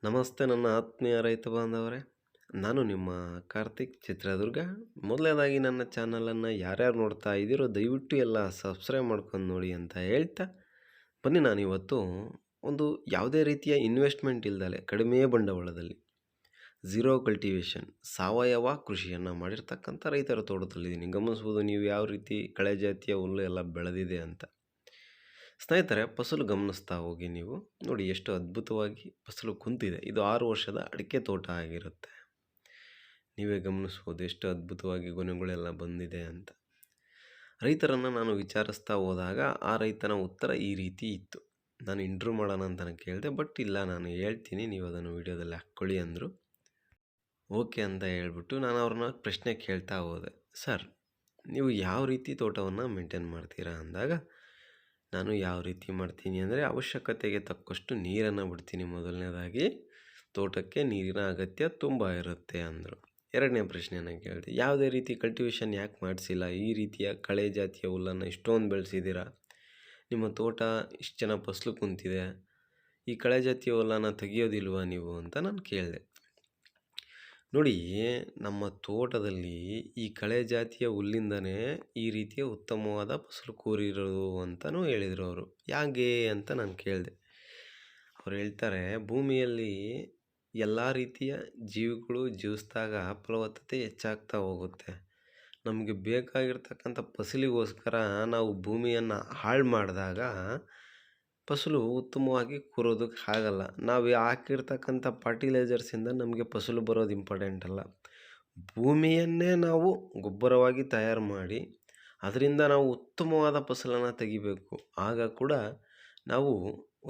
ನಮಸ್ತೆ ನನ್ನ ಆತ್ಮೀಯ ರೈತ ಬಾಂಧವರೇ. ನಾನು ನಿಮ್ಮ ಕಾರ್ತಿಕ್ ಚಿತ್ರದುರ್ಗ. ಮೊದಲನೇದಾಗಿ ನನ್ನ ಚಾನಲನ್ನು ಯಾರ್ಯಾರು ನೋಡ್ತಾ ಇದ್ದೀರೋ ದಯವಿಟ್ಟು ಎಲ್ಲ ಸಬ್ಸ್ಕ್ರೈಬ್ ಮಾಡ್ಕೊಂಡು ನೋಡಿ ಅಂತ ಹೇಳ್ತಾ, ಬನ್ನಿ ನಾನಿವತ್ತು ಒಂದು ಯಾವುದೇ ರೀತಿಯ ಇನ್ವೆಸ್ಟ್ಮೆಂಟ್ ಇಲ್ದಲೆ ಕಡಿಮೆ ಬಂಡವಾಳದಲ್ಲಿ ಝೀರೋ ಕಲ್ಟಿವೇಷನ್ ಸಾವಯವ ಕೃಷಿಯನ್ನು ಮಾಡಿರ್ತಕ್ಕಂಥ ರೈತರ ತೋಟದಲ್ಲಿದ್ದೀನಿ. ಗಮನಿಸ್ಬೋದು ನೀವು ಯಾವ ರೀತಿ ಕಳೆ ಜಾತಿಯ ಹುಲ್ಲು ಎಲ್ಲ ಬೆಳೆದಿದೆ ಅಂತ. ಸ್ನೇಹಿತರೆ, ಫಸಲು ಗಮನಿಸ್ತಾ ಹೋಗಿ ನೀವು ನೋಡಿ ಎಷ್ಟು ಅದ್ಭುತವಾಗಿ ಫಸಲು ಕುಂತಿದೆ. ಇದು 6 ವರ್ಷದ ಅಡಿಕೆ ತೋಟ ಆಗಿರುತ್ತೆ. ನೀವೇ ಗಮನಿಸ್ಬೋದು ಎಷ್ಟು ಅದ್ಭುತವಾಗಿ ಗೊನೆಗಳೆಲ್ಲ ಬಂದಿದೆ ಅಂತ. ರೈತರನ್ನು ನಾನು ವಿಚಾರಿಸ್ತಾ ಹೋದಾಗ ಆ ರೈತನ ಉತ್ತರ ಈ ರೀತಿ ಇತ್ತು. ನಾನು ಇಂಟ್ರ್ಯೂ ಮಾಡೋಣ ಅಂತ ಕೇಳಿದೆ, ಬಟ್ ಇಲ್ಲ ನಾನು ಹೇಳ್ತೀನಿ, ನೀವು ಅದನ್ನು ವಿಡಿಯೋದಲ್ಲಿ ಹಾಕ್ಕೊಳ್ಳಿ ಅಂದರು. ಓಕೆ ಅಂತ ಹೇಳ್ಬಿಟ್ಟು ನಾನು ಅವ್ರನ್ನ ಪ್ರಶ್ನೆ ಕೇಳ್ತಾ ಹೋದೆ. ಸರ್, ನೀವು ಯಾವ ರೀತಿ ತೋಟವನ್ನು ಮೇಂಟೈನ್ ಮಾಡ್ತೀರಾ ಅಂದಾಗ, ನಾನು ಯಾವ ರೀತಿ ಮಾಡ್ತೀನಿ ಅಂದರೆ ಅವಶ್ಯಕತೆಗೆ ತಕ್ಕಷ್ಟು ನೀರನ್ನು ಬಿಡ್ತೀನಿ. ಮೊದಲನೇದಾಗಿ ತೋಟಕ್ಕೆ ನೀರಿನ ಅಗತ್ಯ ತುಂಬ ಇರುತ್ತೆ ಅಂದರು. ಎರಡನೇ ಪ್ರಶ್ನೆಯನ್ನು ಕೇಳಿದೆ, ಯಾವುದೇ ರೀತಿ ಕಲ್ಟಿವೇಷನ್ ಯಾಕೆ ಮಾಡಿಸಿಲ್ಲ? ಈ ರೀತಿಯ ಕಳೆ ಜಾತಿಯ ಹುಲ್ಲನ್ನು ಇಷ್ಟೊಂದು ಬೆಳೆಸಿದ್ದೀರಾ, ನಿಮ್ಮ ತೋಟ ಇಷ್ಟು ಚೆನ್ನಾಗಿ ಫಸಲು ಕುಂತಿದೆ, ಈ ಕಳೆ ಜಾತಿಯ ಹುಲ್ಲನ್ನು ತೆಗಿಯೋದಿಲ್ವಾ ನೀವು ಅಂತ ನಾನು ಕೇಳಿದೆ. ನೋಡಿ, ನಮ್ಮ ತೋಟದಲ್ಲಿ ಈ ಕಳೆ ಜಾತಿಯ ಹುಲ್ಲಿಂದನೇ ಈ ರೀತಿಯ ಉತ್ತಮವಾದ ಫಸಲು ಕೂರಿರೋದು ಅಂತಲೂ ಹೇಳಿದರು ಅವರು. ಯಾಕೆ ಅಂತ ನಾನು ಕೇಳಿದೆ. ಅವ್ರು ಹೇಳ್ತಾರೆ, ಭೂಮಿಯಲ್ಲಿ ಎಲ್ಲ ರೀತಿಯ ಜೀವಿಗಳು ಜೀವಿಸಿದಾಗ ಫಲವತ್ತತೆ ಹೆಚ್ಚಾಗ್ತಾ ಹೋಗುತ್ತೆ. ನಮಗೆ ಬೇಕಾಗಿರ್ತಕ್ಕಂಥ ಫಸಲಿಗೋಸ್ಕರ ನಾವು ಭೂಮಿಯನ್ನು ಹಾಳು ಮಾಡಿದಾಗ ಫಸಲು ಉತ್ತಮವಾಗಿ ಕೂರೋದಕ್ಕೆ ಆಗಲ್ಲ. ನಾವು ಹಾಕಿರ್ತಕ್ಕಂಥ ಫರ್ಟಿಲೈಸರ್ಸಿಂದ ನಮಗೆ ಫಸಲು ಬರೋದು ಇಂಪಾರ್ಟೆಂಟ್ ಅಲ್ಲ. ಭೂಮಿಯನ್ನೇ ನಾವು ಗೊಬ್ಬರವಾಗಿ ತಯಾರು ಮಾಡಿ ಅದರಿಂದ ನಾವು ಉತ್ತಮವಾದ ಫಸಲನ್ನು ತೆಗಿಬೇಕು. ಆಗ ಕೂಡ ನಾವು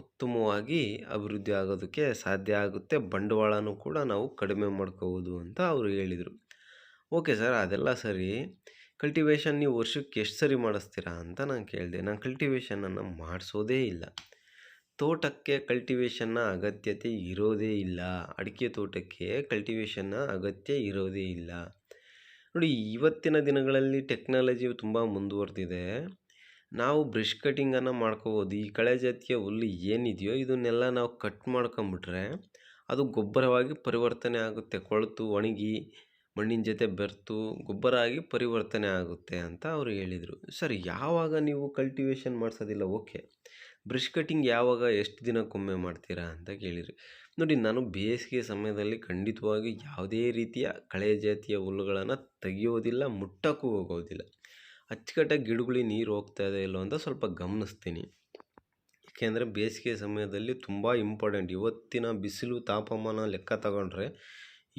ಉತ್ತಮವಾಗಿ ಅಭಿವೃದ್ಧಿ ಆಗೋದಕ್ಕೆ ಸಾಧ್ಯ ಆಗುತ್ತೆ. ಬಂಡವಾಳನೂ ಕೂಡ ನಾವು ಕಡಿಮೆ ಮಾಡ್ಕೋಬೋದು ಅಂತ ಅವರು ಹೇಳಿದರು. ಓಕೆ ಸರ್, ಅದೆಲ್ಲ ಸರಿ. ಕಲ್ಟಿವೇಷನ್ ನೀವು ವರ್ಷಕ್ಕೆ ಎಷ್ಟು ಸರಿ ಮಾಡಿಸ್ತೀರಾ ಅಂತ ನಾನು ಕೇಳಿದೆ. ನಾನು ಕಲ್ಟಿವೇಷನನ್ನು ಮಾಡಿಸೋದೇ ಇಲ್ಲ. ತೋಟಕ್ಕೆ ಕಲ್ಟಿವೇಷನ್ನ ಅಗತ್ಯತೆ ಇರೋದೇ ಇಲ್ಲ. ಅಡಿಕೆ ತೋಟಕ್ಕೆ ಕಲ್ಟಿವೇಷನ್ನ ಅಗತ್ಯ ಇರೋದೇ ಇಲ್ಲ. ನೋಡಿ, ಇವತ್ತಿನ ದಿನಗಳಲ್ಲಿ ಟೆಕ್ನಾಲಜಿ ತುಂಬ ಮುಂದುವರೆದಿದೆ. ನಾವು ಬ್ರಷ್ ಕಟಿಂಗನ್ನು ಮಾಡ್ಕೋಬೋದು. ಈ ಕಳೆ ಜಾತಿಯ ಹುಲ್ಲು ಏನಿದೆಯೋ ಇದನ್ನೆಲ್ಲ ನಾವು ಕಟ್ ಮಾಡ್ಕೊಂಬಿಟ್ರೆ ಅದು ಗೊಬ್ಬರವಾಗಿ ಪರಿವರ್ತನೆ ಆಗುತ್ತೆ. ಕೊಳೆತು ಒಣಗಿ ಮಣ್ಣಿನ ಜೊತೆ ಬೆರೆತು ಗೊಬ್ಬರ ಆಗಿ ಪರಿವರ್ತನೆ ಆಗುತ್ತೆ ಅಂತ ಅವರು ಹೇಳಿದರು. ಸರ್, ಯಾವಾಗ ನೀವು ಕಲ್ಟಿವೇಷನ್ ಮಾಡಿಸೋದಿಲ್ಲ? ಓಕೆ, ಬ್ರಷ್ ಕಟಿಂಗ್ ಯಾವಾಗ, ಎಷ್ಟು ದಿನಕ್ಕೊಮ್ಮೆ ಮಾಡ್ತೀರಾ ಅಂತ ಕೇಳಿರಿ. ನೋಡಿ, ನಾನು ಬೇಸಿಗೆ ಸಮಯದಲ್ಲಿ ಖಂಡಿತವಾಗಿ ಯಾವುದೇ ರೀತಿಯ ಕಳೆ ಜಾತಿಯ ಹುಲ್ಲುಗಳನ್ನು ತೆಗೆಯೋದಿಲ್ಲ, ಮುಟ್ಟಕ್ಕೂ ಹೋಗೋದಿಲ್ಲ. ಅಚ್ಚುಕಟ್ಟಾಗಿ ಗಿಡಗಳಿಗೆ ನೀರು ಹೋಗ್ತಾ ಇದೆ ಇಲ್ಲೋ ಅಂತ ಸ್ವಲ್ಪ ಗಮನಿಸ್ತೀನಿ. ಏಕೆಂದರೆ ಬೇಸಿಗೆ ಸಮಯದಲ್ಲಿ ತುಂಬ ಇಂಪಾರ್ಟೆಂಟ್. ಇವತ್ತಿನ ಬಿಸಿಲು ತಾಪಮಾನ ಲೆಕ್ಕ ತಗೊಂಡ್ರೆ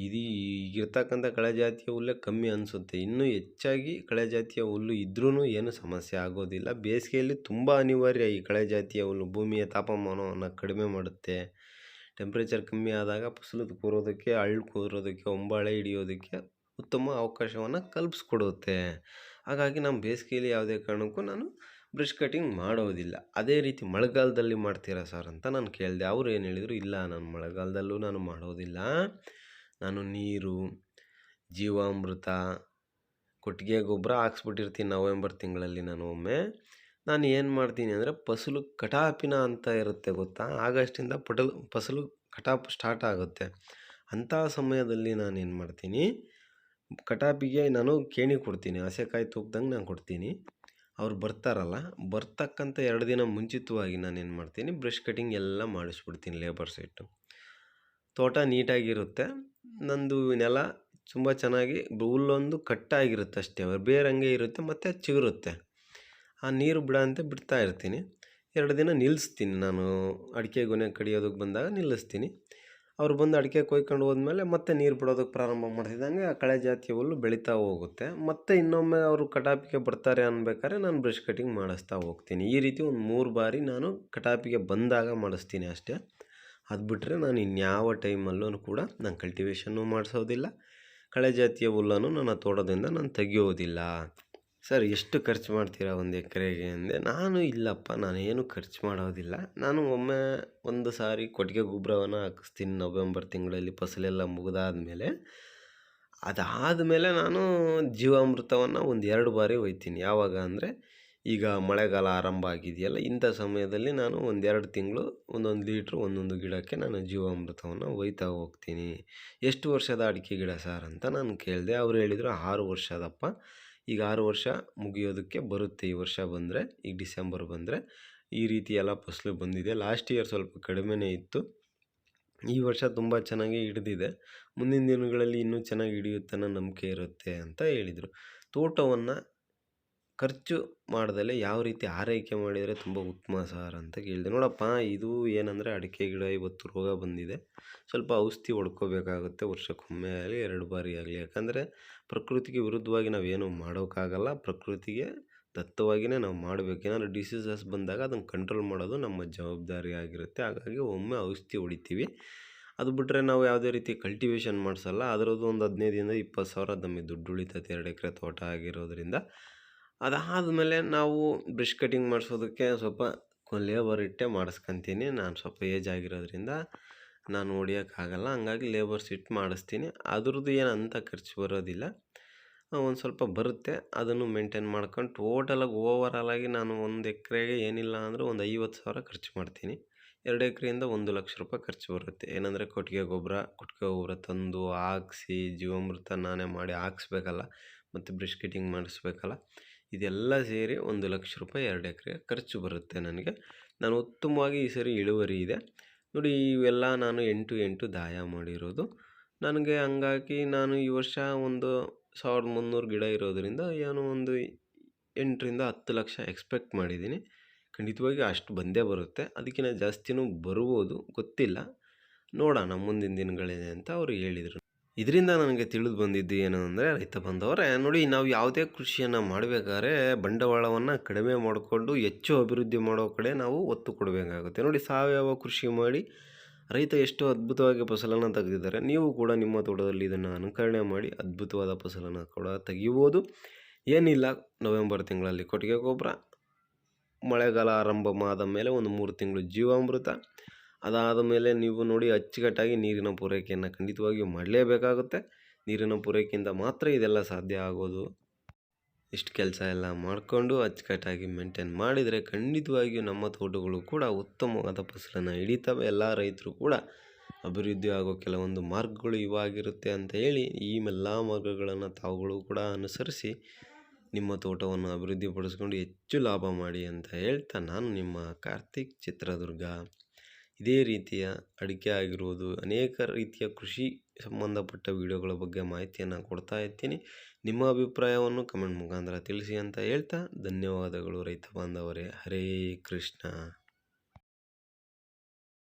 ಇದು ಈಗಿರ್ತಕ್ಕಂಥ ಕಳೆ ಜಾತಿಯ ಹುಲ್ಲೇ ಕಮ್ಮಿ ಅನಿಸುತ್ತೆ. ಇನ್ನೂ ಹೆಚ್ಚಾಗಿ ಕಳೆ ಜಾತಿಯ ಹುಲ್ಲು ಇದ್ರೂ ಏನು ಸಮಸ್ಯೆ ಆಗೋದಿಲ್ಲ. ಬೇಸಿಗೆಯಲ್ಲಿ ತುಂಬ ಅನಿವಾರ್ಯ ಈ ಕಳೆ ಜಾತಿಯ ಹುಲ್ಲು. ಭೂಮಿಯ ತಾಪಮಾನವನ್ನು ಕಡಿಮೆ ಮಾಡುತ್ತೆ. ಟೆಂಪ್ರೇಚರ್ ಕಮ್ಮಿ ಆದಾಗ ಫಸಲು ಕೂರೋದಕ್ಕೆ, ಹಳ್ಳು ಕೂರೋದಕ್ಕೆ, ಹೊಂಬಾಳೆ ಹಿಡಿಯೋದಕ್ಕೆ ಉತ್ತಮ ಅವಕಾಶವನ್ನು ಕಲ್ಪಿಸ್ಕೊಡುತ್ತೆ. ಹಾಗಾಗಿ ನಮ್ಮ ಬೇಸಿಗೆಯಲ್ಲಿ ಯಾವುದೇ ಕಾರಣಕ್ಕೂ ನಾನು ಬ್ರಷ್ ಕಟಿಂಗ್ ಮಾಡೋದಿಲ್ಲ. ಅದೇ ರೀತಿ ಮಳೆಗಾಲದಲ್ಲಿ ಮಾಡ್ತೀರಾ ಸರ್ ಅಂತ ನಾನು ಕೇಳಿದೆ. ಅವರು ಏನು ಹೇಳಿದರು, ಇಲ್ಲ ನಾನು ಮಳೆಗಾಲದಲ್ಲೂ ನಾನು ಮಾಡೋದಿಲ್ಲ. ನಾನು ನೀರು, ಜೀವಾಮೃತ, ಕೊಟ್ಟಿಗೆ ಗೊಬ್ಬರ ಹಾಕ್ಸ್ಬಿಟ್ಟಿರ್ತೀನಿ ನವೆಂಬರ್ ತಿಂಗಳಲ್ಲಿ. ನಾನು ಏನು ಮಾಡ್ತೀನಿ ಅಂದರೆ ಫಸಲು ಕಟಾಪಿನ ಅಂತ ಇರುತ್ತೆ ಗೊತ್ತಾ, ಆಗಸ್ಟಿಂದ ಫಸಲು ಕಟಾಪು ಸ್ಟಾರ್ಟ್ ಆಗುತ್ತೆ. ಅಂಥ ಸಮಯದಲ್ಲಿ ನಾನು ಏನು ಮಾಡ್ತೀನಿ, ಕಟಾಪಿಗೆ ನಾನು ಕೇಣಿ ಕೊಡ್ತೀನಿ. ಹಸೆಕಾಯಿ ತೂಗ್ದಂಗೆ ನಾನು ಕೊಡ್ತೀನಿ. ಅವ್ರು ಬರ್ತಾರಲ್ಲ, ಬರ್ತಕ್ಕಂಥ 2 ದಿನ ಮುಂಚಿತವಾಗಿ ನಾನು ಏನು ಮಾಡ್ತೀನಿ, ಬ್ರಷ್ ಕಟಿಂಗ್ ಎಲ್ಲ ಮಾಡಿಸ್ಬಿಡ್ತೀನಿ ಲೇಬರ್ಸ್ ಇಟ್ಟು. ತೋಟ ನೀಟಾಗಿರುತ್ತೆ. ನಂದು ನೆಲ ತುಂಬ ಚೆನ್ನಾಗಿ ಹುಲ್ಲೊಂದು ಕಟ್ಟಾಗಿರುತ್ತೆ ಅಷ್ಟೇ, ಬೇರೆ ಹಂಗೆ ಇರುತ್ತೆ ಮತ್ತು ಚಿಗುರುತ್ತೆ. ಆ ನೀರು ಬಿಡಂತೆ ಬಿಡ್ತಾ ಇರ್ತೀನಿ. 2 ದಿನ ನಿಲ್ಲಿಸ್ತೀನಿ. ನಾನು ಅಡಿಕೆ ಗೊನೆ ಕಡಿಯೋದಕ್ಕೆ ಬಂದಾಗ ನಿಲ್ಲಿಸ್ತೀನಿ. ಅವ್ರು ಬಂದು ಅಡಿಕೆ ಕೊಯ್ಕೊಂಡು ಹೋದ್ಮೇಲೆ ಮತ್ತೆ ನೀರು ಬಿಡೋದಕ್ಕೆ ಪ್ರಾರಂಭ ಮಾಡ್ತಿದ್ದಂಗೆ ಆ ಕಳೆ ಜಾತಿಯ ಹುಲ್ಲು ಬೆಳೀತಾ ಹೋಗುತ್ತೆ. ಮತ್ತು ಇನ್ನೊಮ್ಮೆ ಅವರು ಕಟಾಪಿಗೆ ಬರ್ತಾರೆ ಅನ್ಬೇಕಾದ್ರೆ ನಾನು ಬ್ರಷ್ ಕಟಿಂಗ್ ಮಾಡಿಸ್ತಾ ಹೋಗ್ತೀನಿ. ಈ ರೀತಿ ಒಂದು 3 ಬಾರಿ ನಾನು ಕಟಾಪಿಗೆ ಬಂದಾಗ ಮಾಡಿಸ್ತೀನಿ ಅಷ್ಟೇ. ಅದು ಬಿಟ್ಟರೆ ನಾನು ಇನ್ಯಾವ ಟೈಮಲ್ಲೂ ಕೂಡ ನಾನು ಕಲ್ಟಿವೇಷನ್ನು ಮಾಡಿಸೋದಿಲ್ಲ, ಕಳೆ ಜಾತಿಯ ಹುಲ್ಲನ್ನು ನನ್ನ ತೋಟದಿಂದ ನಾನು ತೆಗೆಯೋದಿಲ್ಲ. ಸರ್, ಎಷ್ಟು ಖರ್ಚು ಮಾಡ್ತೀರಾ ಒಂದು ಎಕರೆಗೆ ಅಂದೆ. ನಾನು ಇಲ್ಲಪ್ಪ, ನಾನೇನು ಖರ್ಚು ಮಾಡೋದಿಲ್ಲ. ನಾನು ಒಮ್ಮೆ ಒಂದು ಸಾರಿ ಕೊಟ್ಟಿಗೆ ಗೊಬ್ಬರವನ್ನು ಹಾಕಿಸ್ತೀನಿ ನವೆಂಬರ್ ತಿಂಗಳಲ್ಲಿ ಫಸಲೆಲ್ಲ ಮುಗಿದಾದ್ಮೇಲೆ. ಅದಾದಮೇಲೆ ನಾನು ಜೀವಾಮೃತವನ್ನು ಒಂದು 2 ಬಾರಿ ಒಯ್ತೀನಿ. ಯಾವಾಗ ಅಂದರೆ ಈಗ ಮಳೆಗಾಲ ಆರಂಭ ಆಗಿದೆಯಲ್ಲ, ಇಂಥ ಸಮಯದಲ್ಲಿ ನಾನು 1-2 ತಿಂಗಳು 1 ಲೀಟ್ರ್ ಒಂದೊಂದು ಗಿಡಕ್ಕೆ ನಾನು ಜೀವಾಮೃತವನ್ನು ಒಯ್ತಾ ಹೋಗ್ತೀನಿ. ಎಷ್ಟು ವರ್ಷದ ಅಡಿಕೆ ಗಿಡ ಸರ್ ಅಂತ ನಾನು ಕೇಳಿದೆ. ಅವ್ರು ಹೇಳಿದರು 6 ವರ್ಷದಪ್ಪ. ಈಗ 6 ವರ್ಷ ಮುಗಿಯೋದಕ್ಕೆ ಬರುತ್ತೆ. ಈ ವರ್ಷ ಬಂದರೆ, ಈಗ ಡಿಸೆಂಬರ್ ಬಂದರೆ ಈ ರೀತಿ ಎಲ್ಲ ಫಸಲು ಬಂದಿದೆ. ಲಾಸ್ಟ್ ಇಯರ್ ಸ್ವಲ್ಪ ಕಡಿಮೆನೇ ಇತ್ತು. ಈ ವರ್ಷ ತುಂಬ ಚೆನ್ನಾಗಿ ಹಿಡಿದಿದೆ. ಮುಂದಿನ ದಿನಗಳಲ್ಲಿ ಇನ್ನೂ ಚೆನ್ನಾಗಿ ಹಿಡಿಯುತ್ತೆ ಅನ್ನೋ ನಂಬಿಕೆ ಇರುತ್ತೆ ಅಂತ ಹೇಳಿದರು. ತೋಟವನ್ನು ಖರ್ಚು ಮಾಡ್ದಲೆ ಯಾವ ರೀತಿ ಆರೈಕೆ ಮಾಡಿದರೆ ತುಂಬ ಉತ್ತಮ ಸರ್ ಅಂತ ಕೇಳಿದೆ. ನೋಡಪ್ಪ, ಇದು ಏನಂದರೆ ಅಡಿಕೆ ಗಿಡ ಇವತ್ತು ರೋಗ ಬಂದಿದೆ, ಸ್ವಲ್ಪ ಔಷಧಿ ಹೊಡ್ಕೋಬೇಕಾಗುತ್ತೆ. ವರ್ಷಕ್ಕೊಮ್ಮೆ ಆಗಲಿ 2 ಬಾರಿ ಆಗಲಿ. ಯಾಕಂದರೆ ಪ್ರಕೃತಿಗೆ ವಿರುದ್ಧವಾಗಿ ನಾವೇನು ಮಾಡೋಕ್ಕಾಗಲ್ಲ. ಪ್ರಕೃತಿಗೆ ದತ್ತವಾಗಿಯೇ ನಾವು ಮಾಡಬೇಕು. ಏನಾದರೂ ಡಿಸೀಸಸ್ ಬಂದಾಗ ಅದನ್ನು ಕಂಟ್ರೋಲ್ ಮಾಡೋದು ನಮ್ಮ ಜವಾಬ್ದಾರಿ ಆಗಿರುತ್ತೆ. ಹಾಗಾಗಿ ಒಮ್ಮೆ ಔಷಧಿ ಹೊಡಿತೀವಿ. ಅದು ಬಿಟ್ಟರೆ ನಾವು ಯಾವುದೇ ರೀತಿ ಕಲ್ಟಿವೇಷನ್ ಮಾಡಿಸಲ್ಲ. ಅದರದ್ದು ಒಂದು 15,000 20,000 ಸಾವಿರ ನಮಗೆ ದುಡ್ಡು ಉಳಿತೈತೆ 2 ಎಕರೆ ತೋಟ ಆಗಿರೋದ್ರಿಂದ. ಅದಾದಮೇಲೆ ನಾವು ಬ್ರಷ್ ಕಟಿಂಗ್ ಮಾಡಿಸೋದಕ್ಕೆ ಸ್ವಲ್ಪ ಲೇಬರ್ ಇಟ್ಟೇ ಮಾಡಿಸ್ಕೊತೀನಿ. ನಾನು ಸ್ವಲ್ಪ ಏಜ್ ಆಗಿರೋದ್ರಿಂದ ನಾನು ಹೊಡಿಯೋಕ್ಕಾಗಲ್ಲ. ಹಂಗಾಗಿ ಲೇಬರ್ಸ್ ಇಟ್ಟು ಮಾಡಿಸ್ತೀನಿ. ಅದ್ರದ್ದು ಏನು ಅಂಥ ಖರ್ಚು ಬರೋದಿಲ್ಲ. ಒಂದು ಸ್ವಲ್ಪ ಬರುತ್ತೆ. ಅದನ್ನು ಮೇಂಟೈನ್ ಮಾಡ್ಕೊಂಡು ಟೋಟಲಾಗಿ ಓವರಾಲಾಗಿ ನಾನು 1 ಎಕರೆಗೆ ಏನಿಲ್ಲ ಅಂದರೂ ಒಂದು 50,000 ಖರ್ಚು ಮಾಡ್ತೀನಿ. 2 ಎಕರೆಯಿಂದ 1,00,000 ರೂಪಾಯಿ ಖರ್ಚು ಬರುತ್ತೆ. ಏನಂದರೆ ಕೊಟ್ಟಿಗೆ ಗೊಬ್ಬರ ತಂದು ಹಾಕ್ಸಿ, ಜೀವಾಮೃತ ನಾನೇ ಮಾಡಿ ಹಾಕ್ಸ್ಬೇಕಲ್ಲ, ಮತ್ತು ಬ್ರಷ್ ಕಟಿಂಗ್ ಮಾಡಿಸ್ಬೇಕಲ್ಲ. ಇದೆಲ್ಲ ಸೇರಿ 1,00,000 ರೂಪಾಯಿ 2 ಎಕರೆಗೆ ಖರ್ಚು ಬರುತ್ತೆ ನನಗೆ. ನಾನು ಉತ್ತಮವಾಗಿ ಈ ಸರಿ ಇಳುವರಿ ಇದೆ. ನೋಡಿ, ಇವೆಲ್ಲ ನಾನು 8 ದಾಯ ಮಾಡಿರೋದು. ನನಗೆ ಹಂಗಾಗಿ ನಾನು ಈ ವರ್ಷ ಒಂದು 1,300 ಗಿಡ ಇರೋದರಿಂದ ಏನೋ ಒಂದು 8ರಿಂದ 10 ಲಕ್ಷ ಎಕ್ಸ್ಪೆಕ್ಟ್ ಮಾಡಿದ್ದೀನಿ. ಖಂಡಿತವಾಗಿ ಅಷ್ಟು ಬಂದೇ ಬರುತ್ತೆ. ಅದಕ್ಕಿಂತ ಜಾಸ್ತಿನೂ ಬರ್ಬೋದು, ಗೊತ್ತಿಲ್ಲ. ನೋಡೋಣ ಮುಂದಿನ ದಿನಗಳಿದೆ ಅಂತ ಅವರು ಹೇಳಿದರು. ಇದರಿಂದ ನನಗೆ ತಿಳಿದು ಬಂದಿದ್ದು ಏನು ಅಂದರೆ, ರೈತ ಬಾಂಧವರೇ, ನೋಡಿ, ನಾವು ಯಾವುದೇ ಕೃಷಿಯನ್ನು ಮಾಡಬೇಕಾದ್ರೆ ಬಂಡವಾಳವನ್ನು ಕಡಿಮೆ ಮಾಡಿಕೊಂಡು ಹೆಚ್ಚು ಅಭಿವೃದ್ಧಿ ಮಾಡೋ ಕಡೆ ನಾವು ಒತ್ತು ಕೊಡಬೇಕಾಗುತ್ತೆ. ನೋಡಿ, ಸಾವಯವ ಕೃಷಿ ಮಾಡಿ ರೈತ ಎಷ್ಟು ಅದ್ಭುತವಾಗಿ ಫಸಲನ್ನು ತೆಗೆದಿದ್ದಾರೆ. ನೀವು ಕೂಡ ನಿಮ್ಮ ತೋಟದಲ್ಲಿ ಇದನ್ನು ಅನುಕರಣೆ ಮಾಡಿ ಅದ್ಭುತವಾದ ಫಸಲನ್ನು ಕೂಡ ತೆಗಿಬೋದು. ಏನಿಲ್ಲ, ನವೆಂಬರ್ ತಿಂಗಳಲ್ಲಿ ಕೊಟ್ಟಿಗೆ ಗೊಬ್ಬರ, ಮಳೆಗಾಲ ಆರಂಭ ಆದ ಮೇಲೆ ಒಂದು 3 ತಿಂಗಳು ಜೀವಾಮೃತ, ಅದಾದ ಮೇಲೆ ನೀವು ನೋಡಿ ಅಚ್ಚುಕಟ್ಟಾಗಿ ನೀರಿನ ಪೂರೈಕೆಯನ್ನು ಖಂಡಿತವಾಗಿಯೂ ಮಾಡಲೇಬೇಕಾಗುತ್ತೆ. ನೀರಿನ ಪೂರೈಕೆಯಿಂದ ಮಾತ್ರ ಇದೆಲ್ಲ ಸಾಧ್ಯ ಆಗೋದು. ಇಷ್ಟು ಕೆಲಸ ಎಲ್ಲ ಮಾಡಿಕೊಂಡು ಅಚ್ಚುಕಟ್ಟಾಗಿ ಮೇಂಟೈನ್ ಮಾಡಿದರೆ ಖಂಡಿತವಾಗಿಯೂ ನಮ್ಮ ತೋಟಗಳು ಕೂಡ ಉತ್ತಮವಾದ ಫಸಲನ್ನು ಹಿಡಿತವೆ. ಎಲ್ಲ ರೈತರು ಕೂಡ ಅಭಿವೃದ್ಧಿ ಆಗೋ ಕೆಲವೊಂದು ಮಾರ್ಗಗಳು ಇವಾಗಿರುತ್ತೆ ಅಂತ ಹೇಳಿ, ಈ ಎಲ್ಲ ಮಾರ್ಗಗಳನ್ನು ತಾವುಗಳು ಕೂಡ ಅನುಸರಿಸಿ ನಿಮ್ಮ ತೋಟವನ್ನು ಅಭಿವೃದ್ಧಿಪಡಿಸ್ಕೊಂಡು ಹೆಚ್ಚು ಲಾಭ ಮಾಡಿ ಅಂತ ಹೇಳ್ತಾ, ನಾನು ನಿಮ್ಮ ಕಾರ್ತಿಕ್, ಚಿತ್ರದುರ್ಗ. ಇದೇ ರೀತಿಯ ಅಡಿಕೆ ಆಗಿರುವುದು, ಅನೇಕ ರೀತಿಯ ಕೃಷಿ ಸಂಬಂಧಪಟ್ಟ ವಿಡಿಯೋಗಳ ಬಗ್ಗೆ ಮಾಹಿತಿಯನ್ನು ಕೊಡ್ತಾ ಇರ್ತೀನಿ. ನಿಮ್ಮ ಅಭಿಪ್ರಾಯವನ್ನು ಕಮೆಂಟ್ ಮುಖಾಂತರ ತಿಳಿಸಿ ಅಂತ ಹೇಳ್ತಾ, ಧನ್ಯವಾದಗಳು ರೈತ ಬಾಂಧವರೇ. ಹರೇ ಕೃಷ್ಣ.